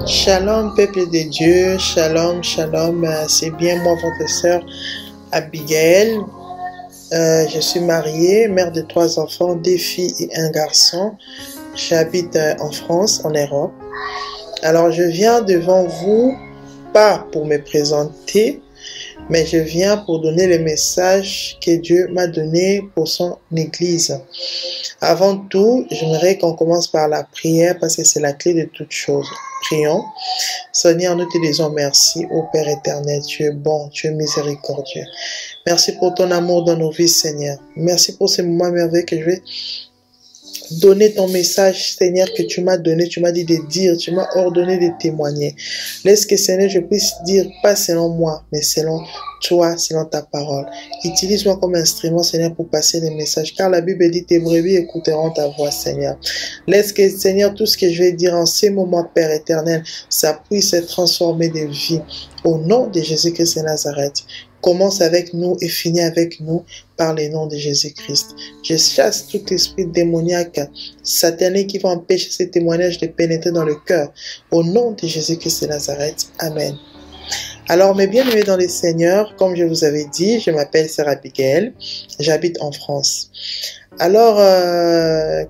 Shalom, peuple de Dieu, shalom, shalom, c'est bien moi, votre sœur Abigail. Je suis mariée, mère de 3 enfants, 2 filles et 1 garçon. J'habite en France, en Europe. Alors, je viens devant vous, pas pour me présenter, mais je viens pour donner le message que Dieu m'a donné pour son Église. Avant tout, j'aimerais qu'on commence par la prière parce que c'est la clé de toute chose. Prions. Seigneur, nous te disons merci, ô Père éternel. Tu es bon, tu es miséricordieux. Merci pour ton amour dans nos vies, Seigneur. Merci pour ces moments merveilleux que je vais donner ton message, Seigneur, que tu m'as donné. Tu m'as dit de dire, tu m'as ordonné de témoigner. Laisse que, Seigneur, je puisse dire, pas selon moi, mais selon toi, selon ta parole. Utilise-moi comme instrument, Seigneur, pour passer les messages. Car la Bible dit, tes brebis écouteront ta voix, Seigneur. Laisse que, Seigneur, tout ce que je vais dire en ces moments, Père éternel, ça puisse être transformé de vie. Au nom de Jésus-Christ de Nazareth. Commence avec nous et finis avec nous par le nom de Jésus-Christ. Je chasse tout esprit démoniaque, satanique qui va empêcher ces témoignages de pénétrer dans le cœur. Au nom de Jésus-Christ de Nazareth. Amen. Alors, mes bien-aimés dans le Seigneur, comme je vous avais dit, je m'appelle Sœur Abigail, j'habite en France. Alors,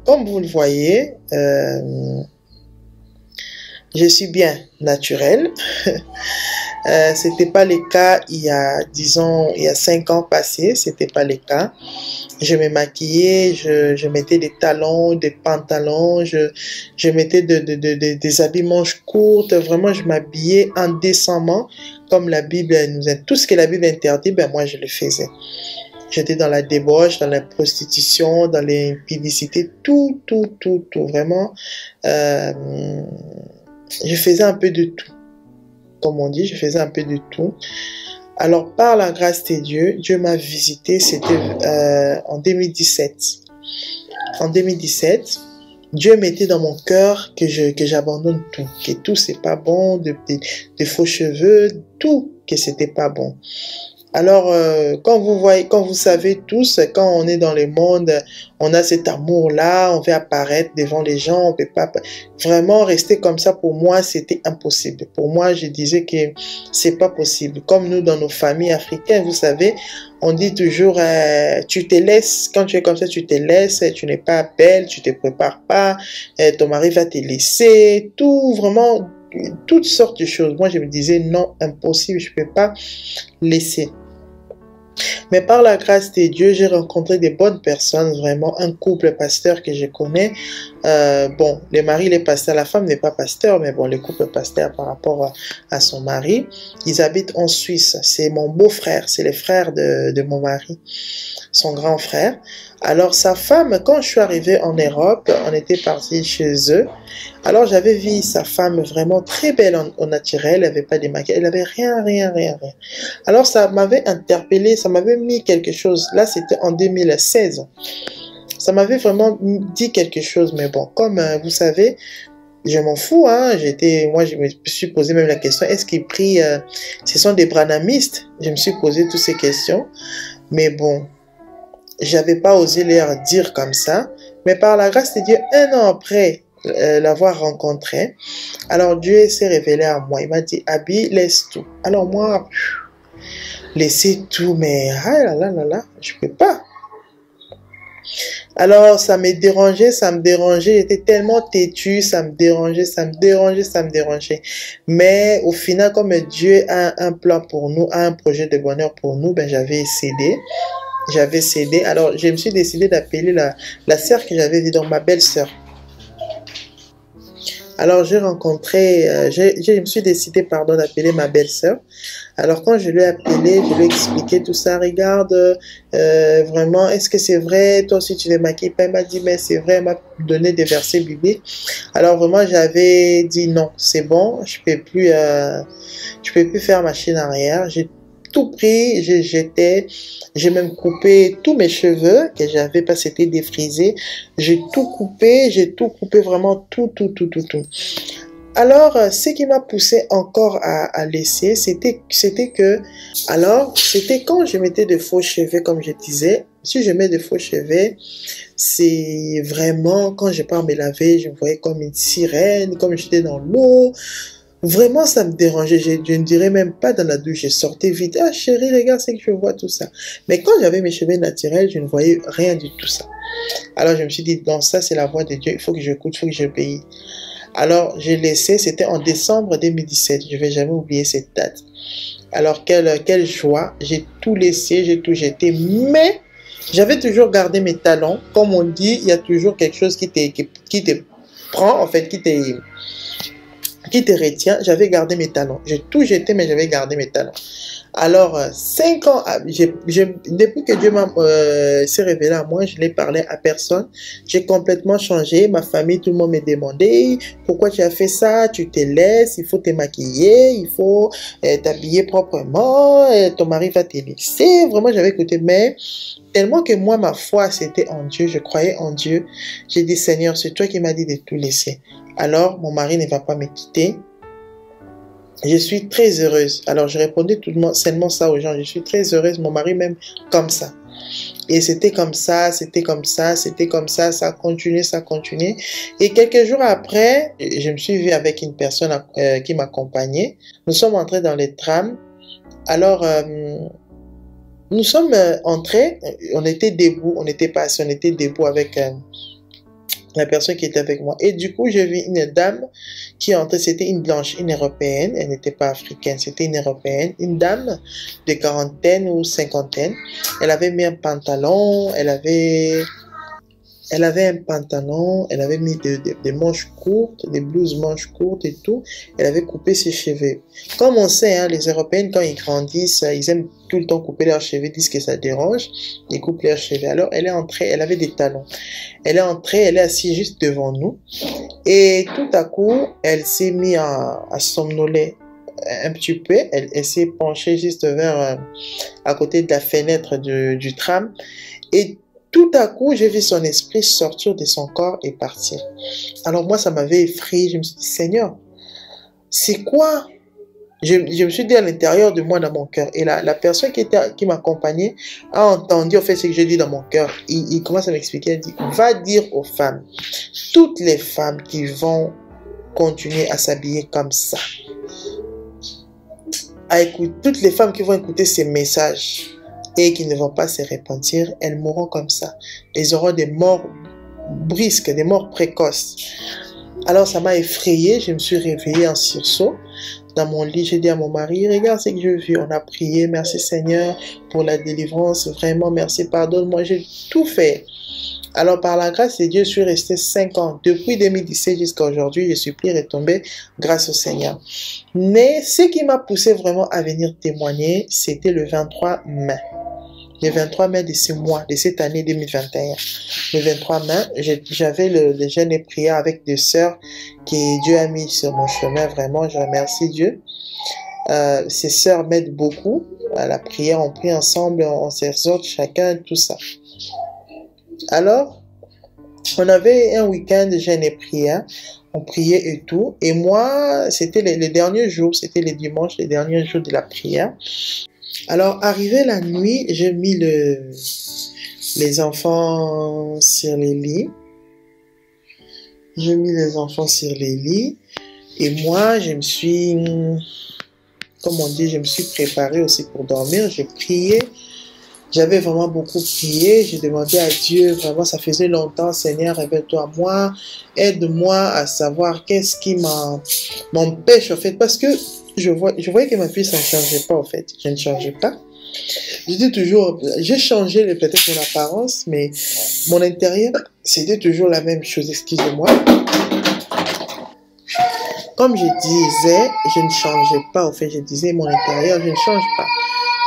comme vous le voyez, je suis bien naturelle. C'était pas le cas il y a, disons, il y a 5 ans passés, c'était pas le cas. Je me maquillais, je mettais des talons, des pantalons, je mettais des habits manches courtes, vraiment je m'habillais indécemment, comme la Bible nous aide. Tout ce que la Bible interdit, ben moi je le faisais. J'étais dans la débauche, dans la prostitution, dans l'impudicité, tout, vraiment. Je faisais un peu de tout. Comme on dit, je faisais un peu de tout. Alors, par la grâce de Dieu, Dieu m'a visité, c'était en 2017. En 2017, Dieu mettait dans mon cœur que j'abandonne tout, que tout c'est pas bon, de faux cheveux, tout, que c'était pas bon. Alors, quand vous savez tous, quand on est dans le monde, on a cet amour-là, on veut apparaître devant les gens, on peut pas vraiment rester comme ça. Pour moi, c'était impossible. Pour moi, je disais que c'est pas possible. Comme nous, dans nos familles africaines, vous savez, on dit toujours, tu te laisses, quand tu es comme ça, tu te laisses, tu n'es pas belle, tu te prépares pas, ton mari va te laisser, tout, vraiment, toutes sortes de choses. Moi, je me disais, non, impossible, je peux pas laisser. Mais par la grâce de Dieu, j'ai rencontré des bonnes personnes, vraiment un couple pasteur que je connais. Bon, le mari il est pasteur, la femme n'est pas pasteur, mais bon, le couple pasteur par rapport à son mari. Ils habitent en Suisse. C'est mon beau-frère, c'est le frère de mon mari, son grand frère. Alors sa femme, quand je suis arrivée en Europe, on était parti chez eux. Alors j'avais vu sa femme vraiment très belle au naturel, elle n'avait pas de maquillage, elle n'avait rien. Alors ça m'avait interpellé, ça m'avait mis quelque chose. Là c'était en 2016. Ça m'avait vraiment dit quelque chose, mais bon, comme vous savez, je m'en fous, hein. Moi je me suis posé même la question, est-ce qu'ils prient, ce sont des branhamistes? Je me suis posé toutes ces questions, mais bon, j'avais pas osé leur dire comme ça, mais par la grâce de Dieu, 1 an après l'avoir rencontré, alors Dieu s'est révélé à moi. Il m'a dit, Abby, laisse tout. Alors moi, laisser tout, mais ah là, je peux pas. Alors ça me dérangeait, j'étais tellement têtue, ça me dérangeait. Mais au final, comme Dieu a un plan pour nous, a un projet de bonheur pour nous, ben j'avais cédé. Alors je me suis décidé d'appeler la sœur que j'avais vue, dans ma belle-sœur. Alors j'ai rencontré, je me suis décidé, pardon, d'appeler ma belle-sœur. Alors quand je lui ai appelé, je lui ai expliqué tout ça. Regarde, vraiment, est-ce que c'est vrai? Toi aussi tu veux maquiller? Elle m'a dit, mais c'est vrai, elle m'a donné des versets bibliques. Alors vraiment j'avais dit non, c'est bon, je peux plus faire machine arrière. J'ai tout pris, j'ai même coupé tous mes cheveux que j'avais pas, c'était défrisé. J'ai tout coupé vraiment tout. Alors, ce qui m'a poussé encore à laisser, c'était quand je mettais de faux cheveux, comme je disais. Si je mets de faux cheveux, c'est vraiment, quand je pars me laver, je me voyais comme une sirène, comme j'étais dans l'eau. Vraiment, ça me dérangeait. Je ne dirais même pas dans la douche. Je sortais vite. Ah, chérie, regarde, c'est que je vois tout ça. Mais quand j'avais mes cheveux naturels, je ne voyais rien de tout ça. Alors, je me suis dit, non, ça, c'est la voix de Dieu. Il faut que j'écoute, il faut que j'obéisse. Alors, j'ai laissé, c'était en décembre 2017. Je ne vais jamais oublier cette date. Alors, quelle joie. J'ai tout laissé, j'ai tout jeté. Mais, j'avais toujours gardé mes talons. Comme on dit, il y a toujours quelque chose qui te prend, en fait, qui te retient. J'avais gardé mes talons. J'ai tout jeté, mais j'avais gardé mes talons. Alors, 5 ans, depuis que Dieu s'est révélé à moi, je n'ai parlé à personne. J'ai complètement changé. Ma famille, tout le monde me demandait pourquoi tu as fait ça, tu te laisses, il faut te maquiller, il faut t'habiller proprement, ton mari va te laisser. Vraiment, j'avais écouté, mais tellement que moi, ma foi, c'était en Dieu, je croyais en Dieu. J'ai dit, Seigneur, c'est toi qui m'as dit de tout laisser. Alors, mon mari ne va pas me quitter. Je suis très heureuse. Alors, je répondais tout le monde, seulement ça aux gens. Je suis très heureuse. Mon mari même comme ça. Et c'était comme ça, c'était comme ça, c'était comme ça. Ça a continué, ça a continué. Et quelques jours après, je me suis vue avec une personne qui m'accompagnait. Nous sommes entrés dans les trams. Alors, nous sommes entrés. On était debout. On n'était pas assis. On était debout avec la personne qui était avec moi. Et du coup, j'ai vu une dame qui entrait, c'était une blanche, une européenne, elle n'était pas africaine, c'était une européenne, une dame de quarantaine ou cinquantaine. Elle avait mis un pantalon, elle avait un pantalon, elle avait mis des manches courtes, des blouses manches courtes et tout. Elle avait coupé ses cheveux. Comme on sait, hein, les Européennes, quand ils grandissent, ils aiment tout le temps couper leurs cheveux, disent que ça dérange. Ils coupent leurs cheveux. Alors, elle est entrée, elle avait des talons. Elle est entrée, elle est assise juste devant nous. Et tout à coup, elle s'est mise à somnoler un petit peu. Elle s'est penchée juste vers, à côté de la fenêtre du tram. Et tout à coup, j'ai vu son esprit sortir de son corps et partir. Alors moi, ça m'avait effrayé. Je me suis dit, Seigneur, c'est quoi? Je me suis dit à l'intérieur de moi, dans mon cœur. Et la personne qui m'accompagnait a entendu, en fait, ce que j'ai dit dans mon cœur. Il commence à m'expliquer, il dit, va dire aux femmes, toutes les femmes qui vont continuer à s'habiller comme ça, toutes les femmes qui vont écouter ces messages, et qui ne vont pas se repentir, elles mourront comme ça. Elles auront des morts brusques, des morts précoces. Alors ça m'a effrayée, je me suis réveillée en sursaut. Dans mon lit, j'ai dit à mon mari, regarde ce que j'ai vu. On a prié, merci Seigneur pour la délivrance, vraiment merci, pardonne-moi, j'ai tout fait. Alors par la grâce de Dieu, je suis restée 5 ans. Depuis 2017 jusqu'à aujourd'hui, je suis plus retombée grâce au Seigneur. Mais ce qui m'a poussé vraiment à venir témoigner, c'était le 23 mai. Le 23 mai de ce mois, de cette année 2021. Le 23 mai, j'avais le jeûne et prière avec des sœurs que Dieu a mis sur mon chemin. Vraiment, je remercie Dieu. Ces sœurs m'aident beaucoup à la prière. On prie ensemble, on s'exhorte chacun, tout ça. Alors, on avait un week-end de jeûne et prière. On priait et tout. Et moi, c'était les derniers jours, c'était les dimanches, les derniers jours de la prière. Alors, arrivé la nuit, j'ai mis les enfants sur les lits. J'ai mis les enfants sur les lits. Et moi, je me suis, comme on dit, je me suis préparée aussi pour dormir. J'ai prié. J'avais vraiment beaucoup prié. J'ai demandé à Dieu, vraiment, ça faisait longtemps, Seigneur, révèle-toi à moi. Aide-moi à savoir qu'est-ce qui m'empêche, en fait, parce que je voyais que ma fille, ça ne changeait pas, en fait. Je ne changeais pas. Je dis toujours, j'ai changé peut-être mon apparence, mais mon intérieur, c'était toujours la même chose. Excusez-moi. Comme je disais, je ne changeais pas, en fait. Je disais, mon intérieur, je ne change pas.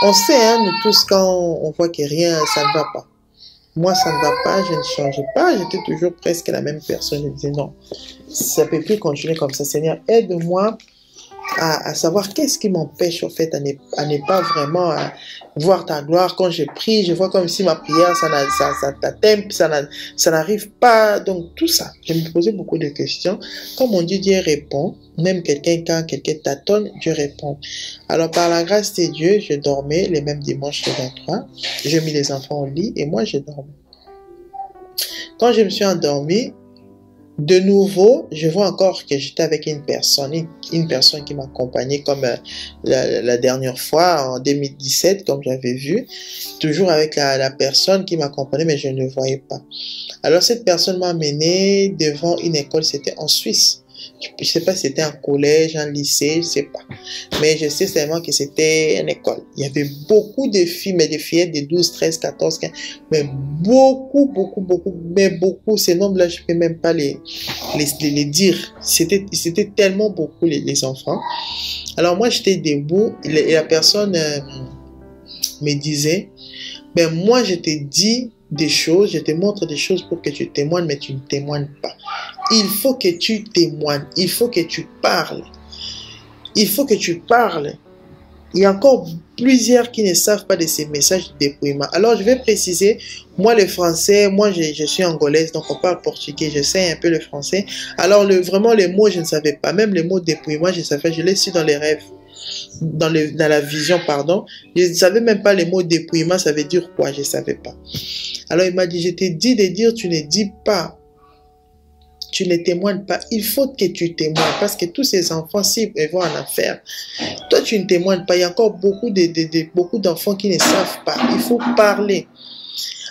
On sait, hein, nous tous, quand on voit que rien, ça ne va pas. Moi, ça ne va pas, je ne changeais pas. J'étais toujours presque la même personne. Je disais, non, ça ne peut plus continuer comme ça. Seigneur, aide-moi à savoir qu'est-ce qui m'empêche en fait à ne pas vraiment voir ta gloire. Quand je prie, je vois comme si ma prière, ça n'arrive pas. Donc tout ça, je me posais beaucoup de questions. Comme on dit, Dieu répond. Même quand quelqu'un tâtonne, Dieu répond. Alors par la grâce de Dieu, je dormais les mêmes dimanches le 23. J'ai mis les enfants au lit et moi je dormais. Quand je me suis endormie, De nouveau, je vois encore que j'étais avec une personne qui m'accompagnait comme la dernière fois, en 2017, comme j'avais vu. Toujours avec la personne qui m'accompagnait, mais je ne le voyais pas. Alors, cette personne m'a amené devant une école, c'était en Suisse. Je ne sais pas si c'était un collège, un lycée, je ne sais pas. Mais je sais seulement que c'était une école. Il y avait beaucoup de filles, mais des fillettes de 12, 13, 14, 15. Mais beaucoup, mais beaucoup. Ces nombres-là, je ne peux même pas les dire. C'était tellement beaucoup, les enfants. Alors moi, j'étais debout et la personne me disait, ben moi, je te dis des choses, je te montre des choses pour que tu témoignes, mais tu ne témoignes pas. Il faut que tu témoignes, il faut que tu parles. Il faut que tu parles. Il y a encore plusieurs qui ne savent pas de ces messages de dépouillement. Alors, je vais préciser, moi, le français, moi, je suis angolaise, donc on parle portugais, je sais un peu le français. Alors, vraiment, les mots, je ne savais pas. Même les mots dépouillement, je savais, je l'ai su dans les rêves. Dans la vision, pardon. Je ne savais même pas les mots dépouillement, ça veut dire quoi, je ne savais pas. Alors, il m'a dit, je t'ai dit de dire, tu ne dis pas. Tu ne témoignes pas. Il faut que tu témoignes parce que tous ces enfants, s'ils vont en affaire, toi, tu ne témoignes pas. Il y a encore beaucoup d'enfants qui ne savent pas. Il faut parler.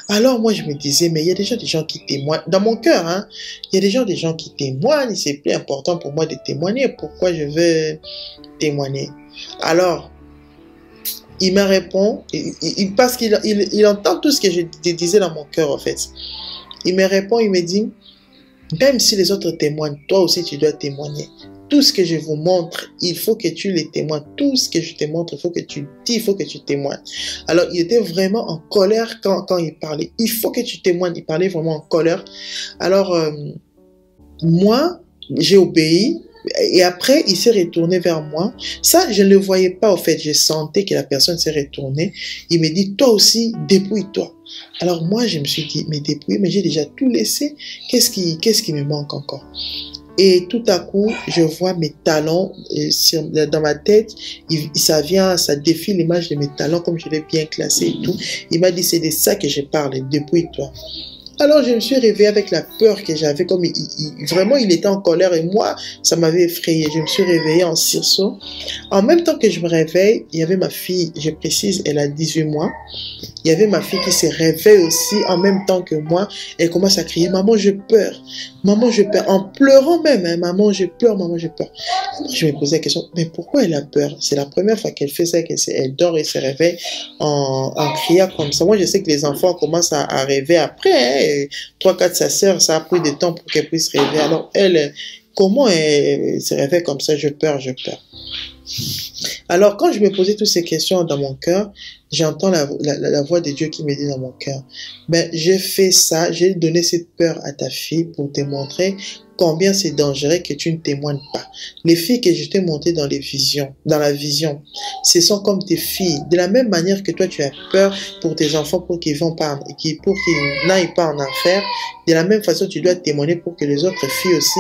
Alors, moi, je me disais, mais il y a déjà des gens qui témoignent. Dans mon cœur, hein, il y a déjà des gens qui témoignent. C'est plus important pour moi de témoigner. Pourquoi je veux témoigner? Alors, il me répond, parce qu'il entend tout ce que je disais dans mon cœur, en fait. Il me répond, il me dit, même si les autres témoignent, toi aussi tu dois témoigner. Tout ce que je vous montre, il faut que tu les témoignes. Tout ce que je te montre, il faut que tu dis, il faut que tu témoignes. Alors, il était vraiment en colère quand il parlait. Il faut que tu témoignes. Il parlait vraiment en colère. Alors, moi, j'ai obéi. Et après, il s'est retourné vers moi. Ça, je ne le voyais pas, au fait. Je sentais que la personne s'est retournée. Il me dit, toi aussi, dépouille-toi. Alors moi, je me suis dit, mais dépouille, mais j'ai déjà tout laissé. Qu'est-ce qui me manque encore? Et tout à coup, je vois mes talons dans ma tête. Ça défile l'image de mes talons comme je l'ai bien classé et tout. Il m'a dit, c'est de ça que je parle, dépouille-toi. Alors, je me suis réveillée avec la peur que j'avais, comme vraiment, il était en colère et moi, ça m'avait effrayée. Je me suis réveillée en sursaut. En même temps que je me réveille, il y avait ma fille, je précise, elle a 18 mois. Il y avait ma fille qui se réveille aussi en même temps que moi. Elle commence à crier, maman, je peur. Maman, je peur. En pleurant même, hein, maman, je peur, maman, je peur. Moi, je me posais la question, mais pourquoi elle a peur? C'est la première fois qu'elle fait ça, qu'elle dort et se réveille en criant comme ça. Moi, je sais que les enfants commencent à rêver après. Hein, 3, 4, sa sœur, ça a pris du temps pour qu'elle puisse rêver. Alors, elle, comment elle se réveille comme ça? Je peur, je peur. Alors, quand je me posais toutes ces questions dans mon cœur, j'entends la voix de Dieu qui me dit dans mon cœur, ben, j'ai fait ça, j'ai donné cette peur à ta fille pour te montrer combien c'est dangereux que tu ne témoignes pas. Les filles que je t'ai montrées dans la vision, ce sont comme tes filles. De la même manière que toi, tu as peur pour tes enfants pour qu'ils n'aillent pas en enfer, de la même façon, tu dois témoigner pour que les autres filles aussi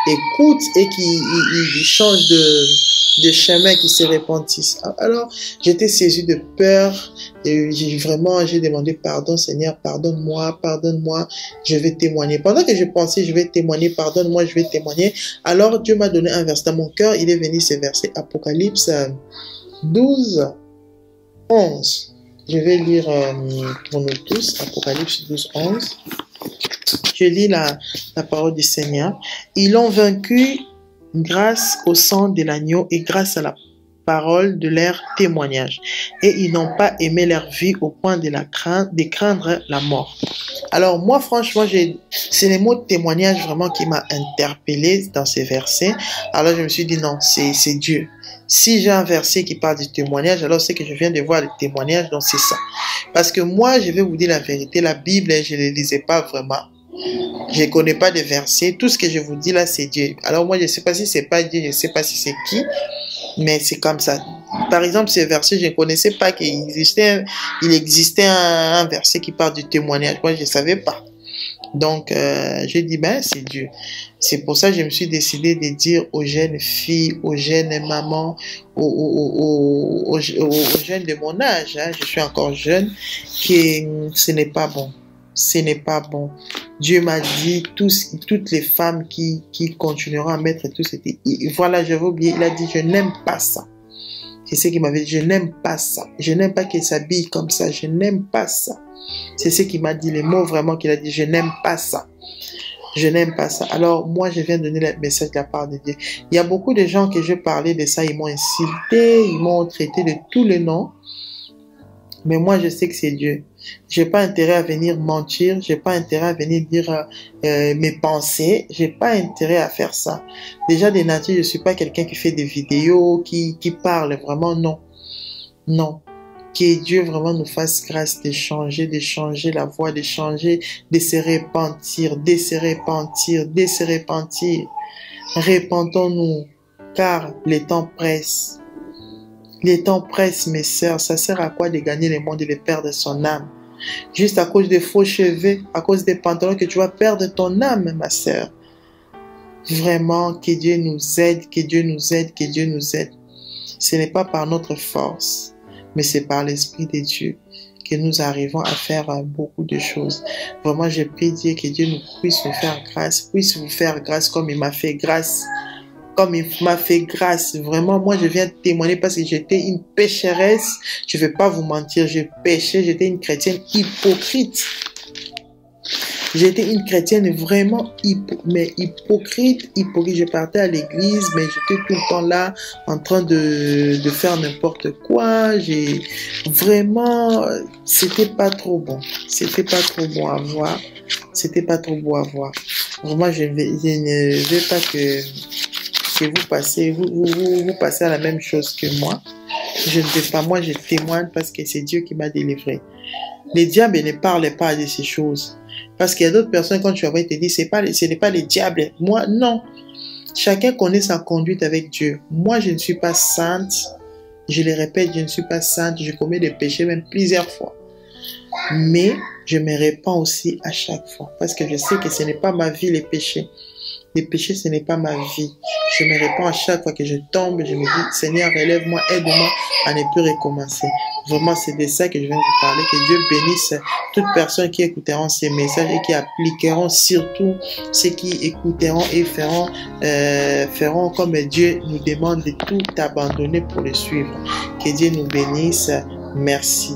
écoutent et qu'ils changent de chemin, qui se repentissent. Alors, j'étais saisi de peur et j'ai demandé pardon, Seigneur, pardonne-moi, je vais témoigner. Pendant que je pensais, je vais témoigner, pardonne-moi, je vais témoigner. Alors, Dieu m'a donné un verset dans mon cœur, il est venu ce verset, Apocalypse 12, 11. Je vais lire pour nous tous, Apocalypse 12, 11. Je lis la parole du Seigneur. Ils l'ont vaincu grâce au sang de l'agneau et grâce à la parole de leur témoignage. Et ils n'ont pas aimé leur vie au point de craindre la mort. Alors moi, franchement, c'est les mots de témoignage vraiment qui m'a interpellé dans ces versets. Alors je me suis dit non, c'est Dieu. Si j'ai un verset qui parle du témoignage, alors c'est que je viens de voir le témoignage, donc c'est ça. Parce que moi, je vais vous dire la vérité, la Bible, je ne les lisais pas vraiment. Je ne connais pas de versets. Tout ce que je vous dis là, c'est Dieu. Alors moi, je ne sais pas si c'est pas Dieu, je ne sais pas si c'est qui, mais c'est comme ça. Par exemple, ce verset, je ne connaissais pas qu'il existait un verset qui parle du témoignage. Moi, je ne savais pas. Donc, j'ai dit, ben, c'est Dieu. C'est pour ça que je me suis décidé de dire aux jeunes filles, aux jeunes mamans, aux jeunes de mon âge, hein, je suis encore jeune, que ce n'est pas bon. Ce n'est pas bon. Dieu m'a dit, toutes les femmes qui continueront à mettre tout, c'était... Voilà, j'avais oublié, il a dit, je n'aime pas ça. C'est ce qu'il m'avait dit, je n'aime pas ça. Je n'aime pas qu'elle s'habille comme ça, je n'aime pas ça. C'est ce qu'il m'a dit, les mots vraiment qu'il a dit, je n'aime pas ça. Je n'aime pas ça. Alors, moi, je viens de donner le message de la part de Dieu. Il y a beaucoup de gens que je parlais de ça, ils m'ont insulté, ils m'ont traité de tous les noms. Mais moi, je sais que c'est Dieu. J'ai pas intérêt à venir mentir. J'ai pas intérêt à venir dire mes pensées. J'ai pas intérêt à faire ça. Déjà, de nature, je suis pas quelqu'un qui fait des vidéos, qui parle vraiment. Non. Non. Que Dieu vraiment nous fasse grâce d'échanger la voix, d'échanger, de se repentir, de se repentir, de se repentir. Repentons-nous, car les temps pressent. Les temps pressent, mes sœurs. Ça sert à quoi de gagner le monde et de perdre son âme? Juste à cause des faux cheveux, à cause des pantalons, que tu vas perdre ton âme, ma sœur. Vraiment, que Dieu nous aide, que Dieu nous aide, que Dieu nous aide. Ce n'est pas par notre force, mais c'est par l'Esprit de Dieu que nous arrivons à faire beaucoup de choses. Vraiment, je prie Dieu que Dieu nous puisse nous faire grâce, puisse vous faire grâce comme il m'a fait grâce. Comme il m'a fait grâce. Vraiment, moi, je viens témoigner parce que j'étais une pécheresse. Je ne vais pas vous mentir, je péchais. J'étais une chrétienne hypocrite. J'étais une chrétienne vraiment hypocrite. Je partais à l'église, mais j'étais tout le temps là en train de faire n'importe quoi. Vraiment, c'était pas trop bon. C'était pas trop bon à voir. C'était pas trop beau à voir. Vraiment, je ne veux pas que vous passez à la même chose que moi. Je ne vais pas, moi je témoigne parce que c'est Dieu qui m'a délivré. Les diables ne parlent pas de ces choses. Parce qu'il y a d'autres personnes, quand tu vas te dire, ce n'est pas les diables. Moi, non. Chacun connaît sa conduite avec Dieu. Moi, je ne suis pas sainte. Je le répète, je ne suis pas sainte. Je commets des péchés même plusieurs fois. Mais je me répands aussi à chaque fois. Parce que je sais que ce n'est pas ma vie les péchés. Les péchés, ce n'est pas ma vie. Je me répands à chaque fois que je tombe. Je me dis, Seigneur, relève-moi, aide-moi à ne plus recommencer. Vraiment, c'est de ça que je viens de vous parler. Que Dieu bénisse toutes personnes qui écouteront ces messages et qui appliqueront, surtout ceux qui écouteront et feront comme Dieu nous demande de tout abandonner pour le suivre. Que Dieu nous bénisse. Merci.